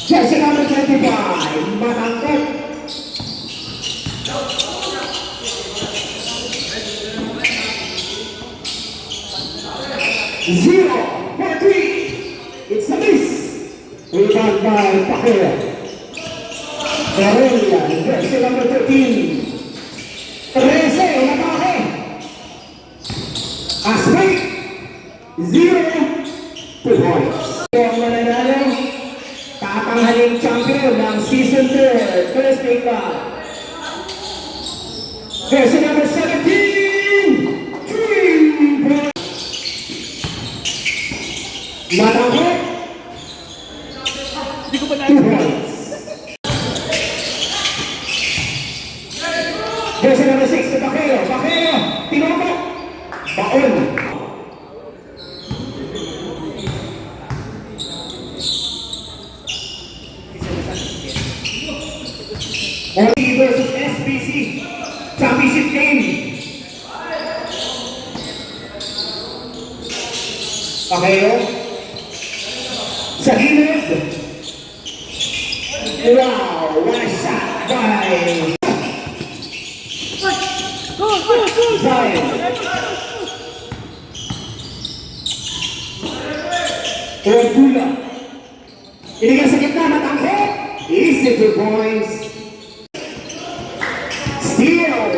Jersey number 25, Matangkot. Zero, 4-3. It's a miss. Rebound by Pacquiao. Aurelia, jersey number 13. 13, natake. Asmay, 0, 2 points. Ang mananalo, tatanghaling champion ng season 3, first pick up. Jersey number 17, 3 points. Matangkot, 2 points. Jersey number 6 si Pacquiao. Pacquiao, tinokok. Baon. OT versus SBC championship game. Pacquiao sa gilid. Wow, what a shot by Zion. Ordula. Inigang sa gitna, Matangkot. Easy 2 points. Steal.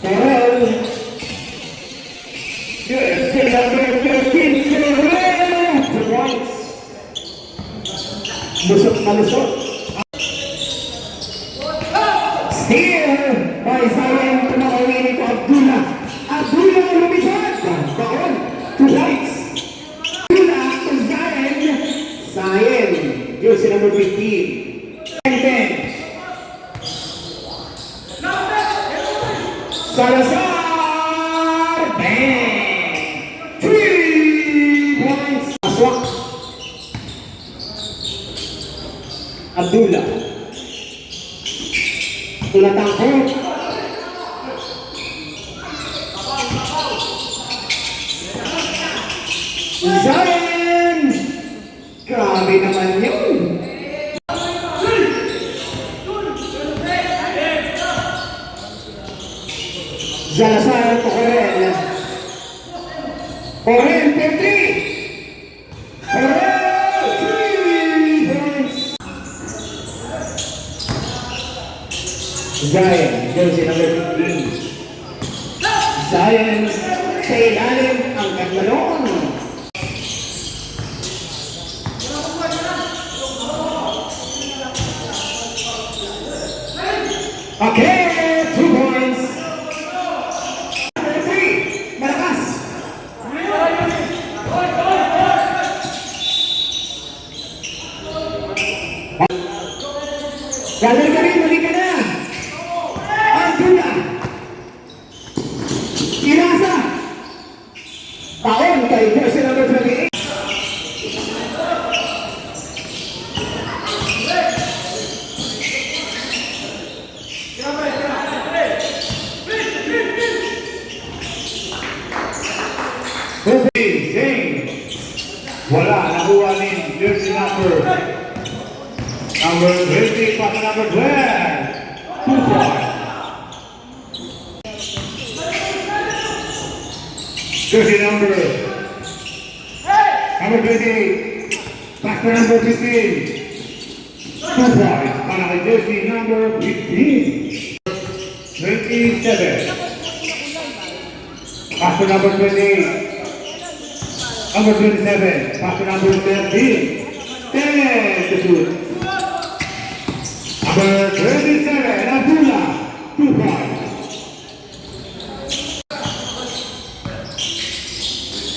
Terrell. Jersey number 13, Terrell. 2 points. Lusot na lusot. Steal by Zion. Tumawin ito Abdula. Abdula lumipad. Baon. 2 points. Zion, jersey number 15. 10. Salazar, bang! 3 points. Aswak. Abdullah. Tulatangkot. Zion! Grabe naman yun! Salazar to Corel. Corel, 10-3! Corel, 3 points! Zion, jersey number 15. Zion, sa ilalim ang katlalong. Okay, 2 points. Number 3, malakas. Galing ka rin, mali ka na. Abdula. Inasa. Taon kay jersey number 28. Wala, nakuha ni jersey number 20, pasa number 12. 2 points. Jersey number 28, pasa number 15. 2 points para kay jersey number 15. 27. Pasa number 28. Number 27, pass to number 13. 10 to shoot. Number 27, Abdullah. 2 points.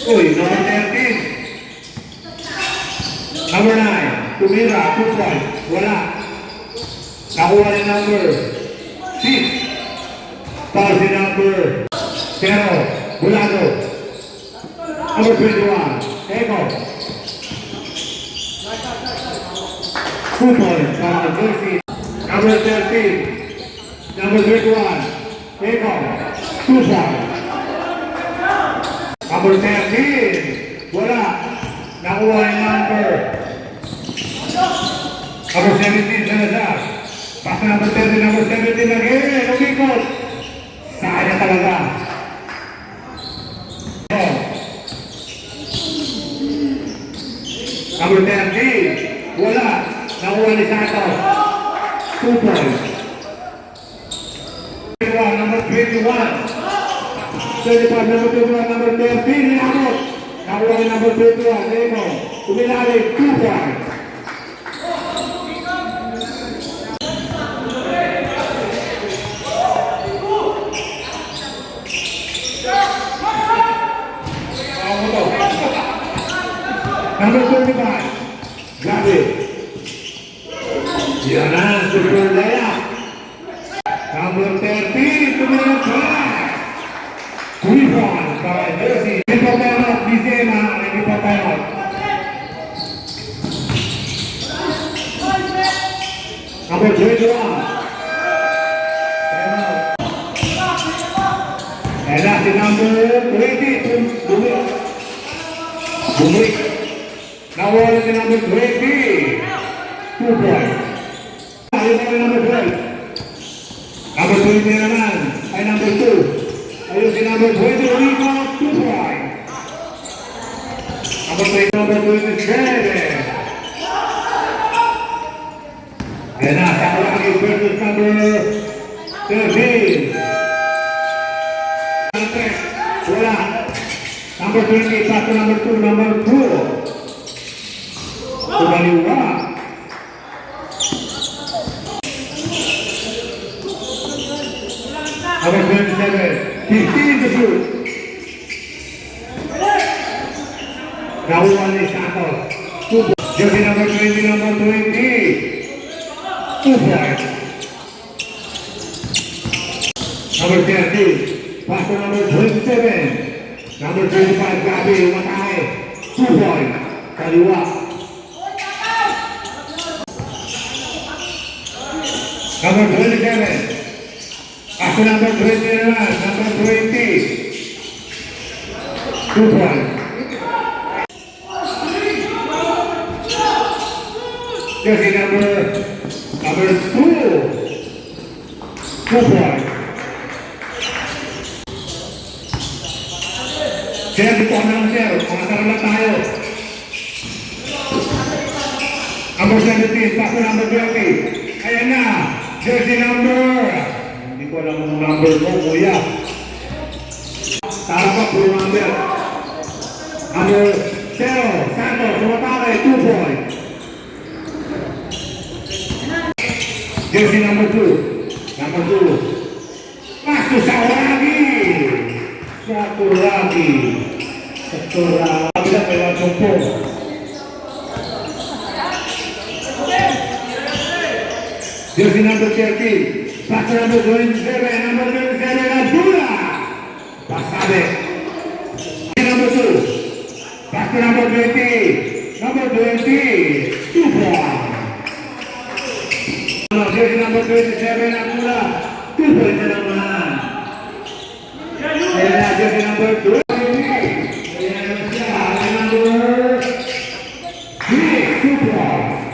Uy, number 13. Number 9, Tumira. 2 points. Wala. Nakuha ni number 6. Pass ni number 0. Bulago. Number 21, Eko. 2 points para the jersey. Number 13, number 31, Eko. 2 points. Number 13, wala. Nakuha yung number Number 17, Salazar. Pass na number 30, number 17 lagi. Lumikot. Sayang talaga. Number 30. Wala. Nakuha ni Santos. 2 points. Number 21. 25, number 21, number 30. Ninamot. Nakuha ni number 21. Nemo. Tumilali. 2 points. Number 25, Gabi. Yan na, super layup. Number 30, tumulong ka. Rebound by Jersey. Hindi pa tayo out, Bizema. Hindi pa tayo out. Number 21. Time out. And that's the number 20, Bumalik. Nawala si number 20. 2 points. Ayun na number 12. Number 20 naman ay number 2. Ayun si number 20. Rebound, 2 points. Number 27. Ayan na, Takalaki versus number 13. Wala. Number 20, pass to number 2, number 2. Kumaliwa. Number 27, 15 to shoot. Nakuha ni Santos. Jersey number 20, number 20. 2 points. Number 30, pass to number 27. Number 25, Gabi, umatake. 2 points. Kaliwa. Number 27. After number 20 naman, number 20. 2 points. Jersey number 2. 2 points. Kaya dito kami lang sir, makasarap lang tayo. Number 17, pass to number 20. Ayan na, jersey number. Hindi ko alam ang number mo, kuya. Tara pa, puro number. Number 0, Santos, sumatake, 2 points. Jersey number 2. Number 2. Pass to Sauragi. Saturagi. Kabila may mga sumpo. Jersey number 13. Pass to number 27. Number 27, Abdullah. Pasabe. Number 2. Pass to number 20. Number 20. 2 points. Jersey number 27, Abdullah. 2 points na naman. Ayan na, jersey number 2. Ayan na siya, number 3, 2 points.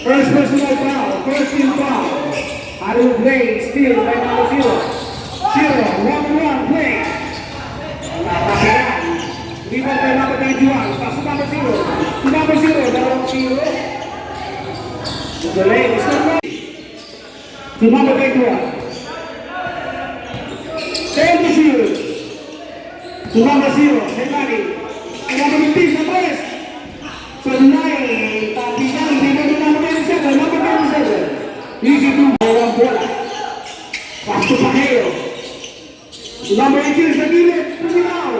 First personal foul, first team foul. Haru play, steal by number 0. 1-1 play. Pasaran. Rebound by number 21. Pass to number 0. To number 0, dalawang 0. Galing, stop right. To number 21. Same to shoot. To number 0, Semani. To number 15, sa press. So 9, tapi yan, hindi mo number 27, number 27. Easy to bawang bola. Pass to Pajero. To number 18, sa gilid, Puminaw.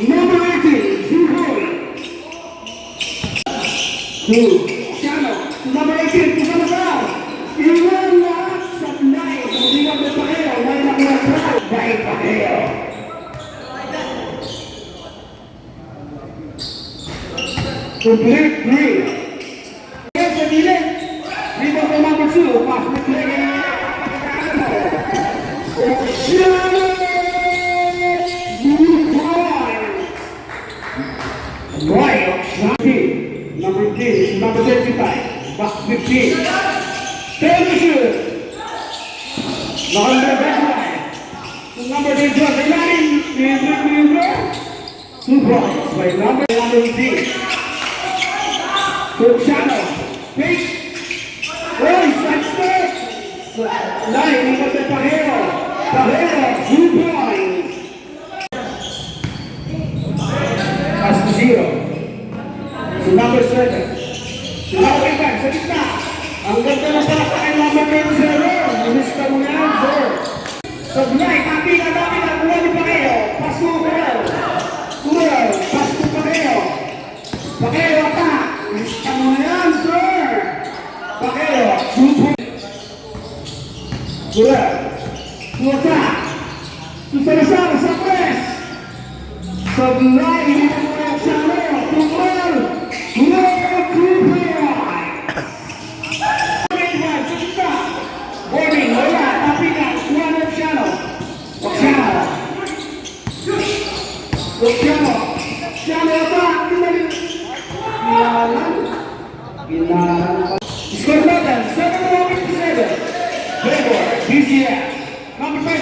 Number 18, Zuhoy. To Shano. To number 18, to Salazar. Iwan lahat sa 9. Hindi ka may Pajero, may nakuha sa by Pajero. Complete 3. Yes, sa gilid. Rebound by number 2. Pass to play. Shano! Roy, Shanti. number 15, number 35, back 15. Tell me shoot. Number 35. Number 21, sa ilalim. Libre. 2 points by number 18. Cristiano. Fake. Oh, side step. Line, number 10, Pajero. Pajero, 2 points. Pass to 0. So number 7. Sinawagan sa gitna. Ang ganda na pala sa kay number 10. Minista mo yan, sir. Sablay, tapi na dami na kuha ni Pajero. Pass to Kurel. Kurel, pass to Pajero. Pajero pa. Minista mo yan, sir. Pajero, 2 points. Kurel. Kuha. Susalisar sa press. Sablay, hindi mo na yung Kurel. Kurel, 2 points. Warning, wala, tapi na, kuha ng Cristiano. Cristiano. Cristiano. Cristiano ata, Score natin, 7-7. Gregor, DCF. Number 5,